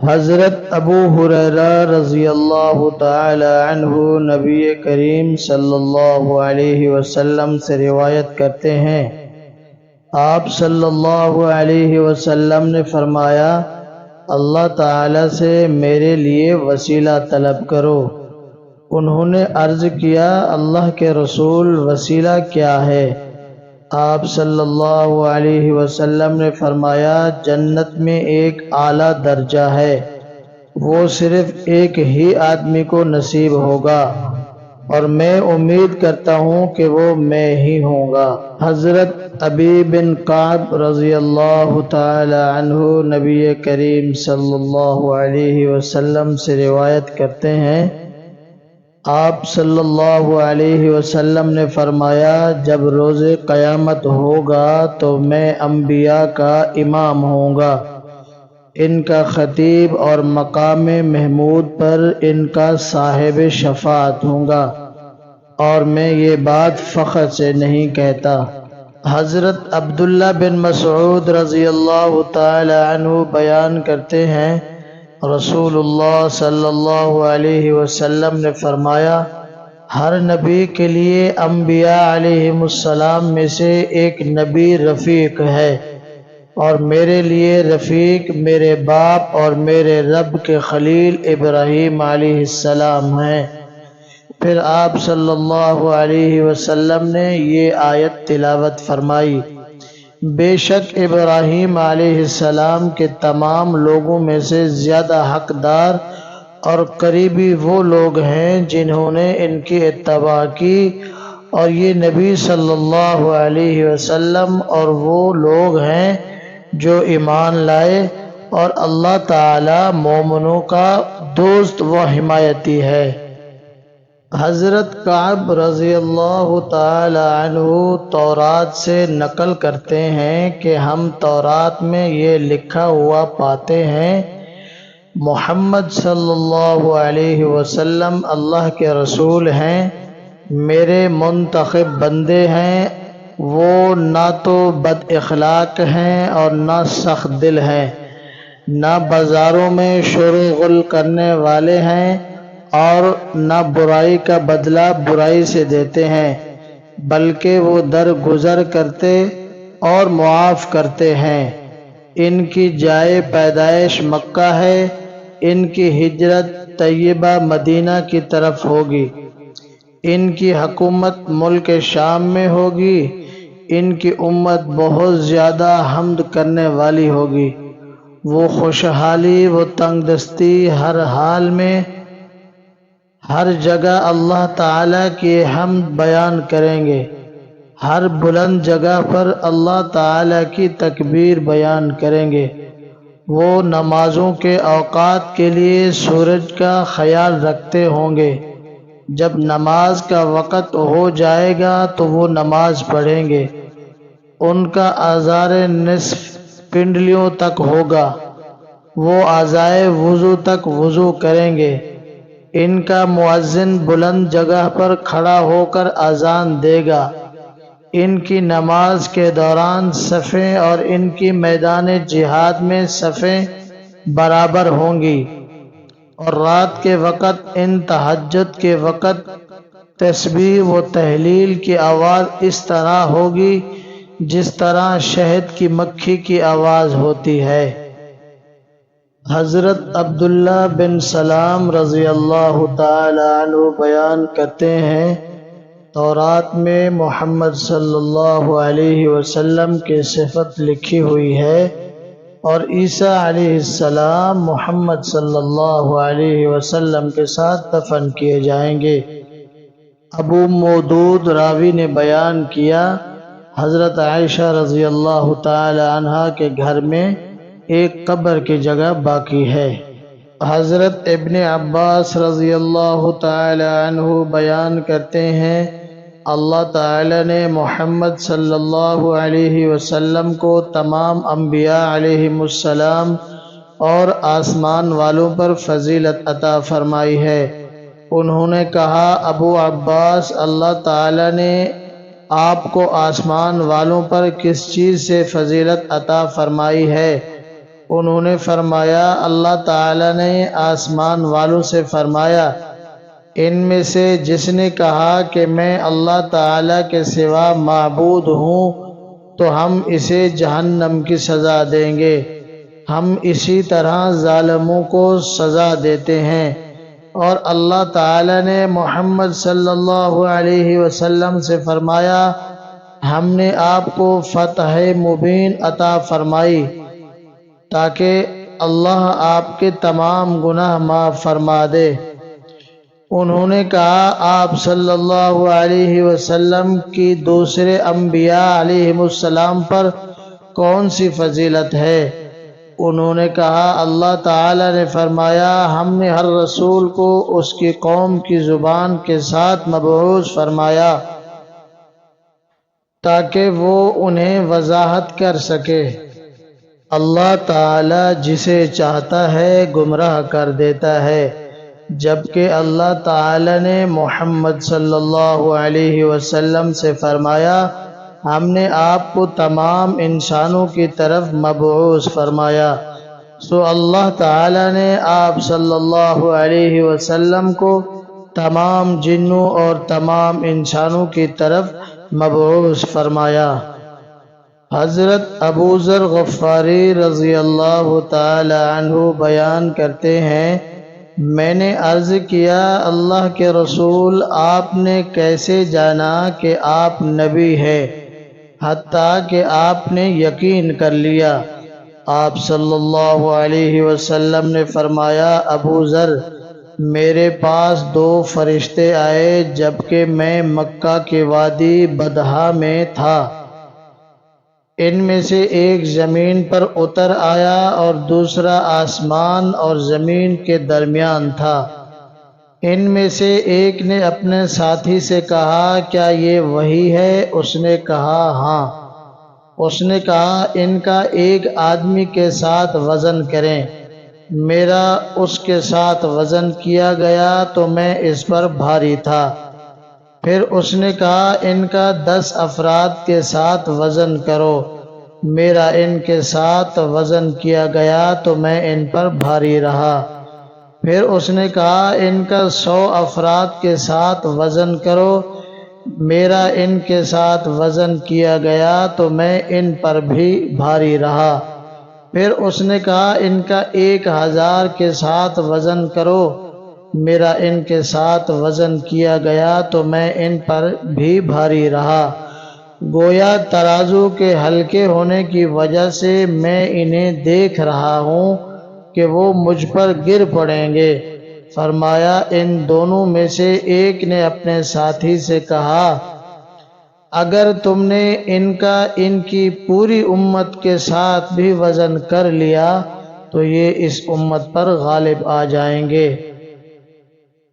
حضرت ابو ہریرہ رضی اللہ تعالی عنہ نبی کریم صلی اللہ علیہ وسلم سے روایت کرتے ہیں، آپ صلی اللہ علیہ وسلم نے فرمایا، اللہ تعالی سے میرے لیے وسیلہ طلب کرو۔ انہوں نے عرض کیا، اللہ کے رسول وسیلہ کیا ہے؟ آپ صلی اللہ علیہ وسلم نے فرمایا، جنت میں ایک اعلیٰ درجہ ہے، وہ صرف ایک ہی آدمی کو نصیب ہوگا اور میں امید کرتا ہوں کہ وہ میں ہی ہوں گا۔ حضرت ابی بن کعب رضی اللہ تعالی عنہ نبی کریم صلی اللہ علیہ وسلم سے روایت کرتے ہیں، آپ صلی اللہ علیہ وسلم نے فرمایا، جب روز قیامت ہوگا تو میں انبیاء کا امام ہوں گا، ان کا خطیب، اور مقام محمود پر ان کا صاحب شفاعت ہوں گا، اور میں یہ بات فخر سے نہیں کہتا۔ حضرت عبداللہ بن مسعود رضی اللہ تعالی عنہ بیان کرتے ہیں، رسول اللہ صلی اللہ علیہ وسلم نے فرمایا، ہر نبی کے لیے انبیاء علیہم السلام میں سے ایک نبی رفیق ہے، اور میرے لیے رفیق میرے باپ اور میرے رب کے خلیل ابراہیم علیہ السلام ہیں۔ پھر آپ صلی اللہ علیہ وسلم نے یہ آیت تلاوت فرمائی، بے شک ابراہیم علیہ السلام کے تمام لوگوں میں سے زیادہ حقدار اور قریبی وہ لوگ ہیں جنہوں نے ان کی اتباع کی، اور یہ نبی صلی اللہ علیہ وسلم اور وہ لوگ ہیں جو ایمان لائے، اور اللہ تعالی مومنوں کا دوست و حمایتی ہے۔ حضرت کعب رضی اللہ تعالی عنہ تورات سے نقل کرتے ہیں کہ ہم تورات میں یہ لکھا ہوا پاتے ہیں، محمد صلی اللہ علیہ وسلم اللہ کے رسول ہیں، میرے منتخب بندے ہیں، وہ نہ تو بد اخلاق ہیں اور نہ سخت دل ہیں، نہ بازاروں میں شور و غل کرنے والے ہیں، اور نہ برائی کا بدلہ برائی سے دیتے ہیں، بلکہ وہ درگزر کرتے اور معاف کرتے ہیں۔ ان کی جائے پیدائش مکہ ہے، ان کی ہجرت طیبہ مدینہ کی طرف ہوگی، ان کی حکومت ملک شام میں ہوگی، ان کی امت بہت زیادہ حمد کرنے والی ہوگی، وہ خوشحالی و تنگ دستی ہر حال میں ہر جگہ اللہ تعالیٰ کی حمد بیان کریں گے، ہر بلند جگہ پر اللہ تعالیٰ کی تکبیر بیان کریں گے، وہ نمازوں کے اوقات کے لیے سورج کا خیال رکھتے ہوں گے، جب نماز کا وقت ہو جائے گا تو وہ نماز پڑھیں گے، ان کا آزار نصف پنڈلیوں تک ہوگا، وہ اعضائے وضو تک وضو کریں گے، ان کا مؤذن بلند جگہ پر کھڑا ہو کر اذان دے گا، ان کی نماز کے دوران صفیں اور ان کی میدان جہاد میں صفیں برابر ہوں گی، اور رات کے وقت ان تہجد کے وقت تسبیح و تہلیل کی آواز اس طرح ہوگی جس طرح شہد کی مکھی کی آواز ہوتی ہے۔ حضرت عبداللہ بن سلام رضی اللہ تعالی عنہ بیان کرتے ہیں، تورات میں محمد صلی اللہ علیہ وسلم کی صفت لکھی ہوئی ہے، اور عیسیٰ علیہ السلام محمد صلی اللہ علیہ وسلم کے ساتھ دفن کیے جائیں گے۔ ابو مودود راوی نے بیان کیا، حضرت عائشہ رضی اللہ تعالی عنہا کے گھر میں ایک قبر کی جگہ باقی ہے۔ حضرت ابن عباس رضی اللہ تعالی عنہ بیان کرتے ہیں، اللہ تعالی نے محمد صلی اللہ علیہ وسلم کو تمام انبیاء علیہم السلام اور آسمان والوں پر فضیلت عطا فرمائی ہے۔ انہوں نے کہا، ابو عباس، اللہ تعالی نے آپ کو آسمان والوں پر کس چیز سے فضیلت عطا فرمائی ہے؟ انہوں نے فرمایا اللہ تعالی نے آسمان والوں سے فرمایا ان میں سے جس نے کہا کہ میں اللہ تعالی کے سوا معبود ہوں تو ہم اسے جہنم کی سزا دیں گے۔ ہم اسی طرح ظالموں کو سزا دیتے ہیں۔ اور اللہ تعالی نے محمد صلی اللہ علیہ وسلم سے فرمایا ہم نے آپ کو فتح مبین عطا فرمائی تاکہ اللہ آپ کے تمام گناہ معاف فرما دے۔ انہوں نے کہا آپ صلی اللہ علیہ وسلم کی دوسرے انبیاء علیہ السلام پر کون سی فضیلت ہے؟ انہوں نے کہا اللہ تعالی نے فرمایا ہم نے ہر رسول کو اس کی قوم کی زبان کے ساتھ مبعوث فرمایا تاکہ وہ انہیں وضاحت کر سکے۔ اللہ تعالی جسے چاہتا ہے گمراہ کر دیتا ہے، جبکہ اللہ تعالی نے محمد صلی اللہ علیہ وسلم سے فرمایا ہم نے آپ کو تمام انسانوں کی طرف مبعوث فرمایا۔ سو اللہ تعالی نے آپ صلی اللہ علیہ وسلم کو تمام جنوں اور تمام انسانوں کی طرف مبعوث فرمایا۔ حضرت ابو ذر غفاری رضی اللہ تعالی عنہ بیان کرتے ہیں میں نے عرض کیا اللہ کے رسول آپ نے کیسے جانا کہ آپ نبی ہیں حتیٰ کہ آپ نے یقین کر لیا؟ آپ صلی اللہ علیہ وسلم نے فرمایا ابو ذر میرے پاس 2 فرشتے آئے جبکہ میں مکہ کے وادی بدھا میں تھا۔ ان میں سے ایک زمین پر اتر آیا اور دوسرا آسمان اور زمین کے درمیان تھا۔ ان میں سے ایک نے اپنے ساتھی سے کہا کیا یہ وہی ہے؟ اس نے کہا ہاں۔ اس نے کہا ان کا ایک آدمی کے ساتھ وزن کریں۔ میرا اس کے ساتھ وزن کیا گیا تو میں اس پر بھاری تھا۔ پھر اس نے کہا ان کا 10 افراد کے ساتھ وزن کرو۔ میرا ان کے ساتھ وزن کیا گیا تو میں ان پر بھاری رہا۔ پھر اس نے کہا ان کا 100 افراد کے ساتھ وزن کرو۔ میرا ان کے ساتھ وزن کیا گیا تو میں ان پر بھی بھاری رہا۔ پھر اس نے کہا ان کا 1000 کے ساتھ وزن کرو۔ میرا ان کے ساتھ وزن کیا گیا تو میں ان پر بھی بھاری رہا۔ گویا ترازو کے ہلکے ہونے کی وجہ سے میں انہیں دیکھ رہا ہوں کہ وہ مجھ پر گر پڑیں گے۔ فرمایا ان دونوں میں سے ایک نے اپنے ساتھی سے کہا اگر تم نے ان کا ان کی پوری امت کے ساتھ بھی وزن کر لیا تو یہ اس امت پر غالب آ جائیں گے۔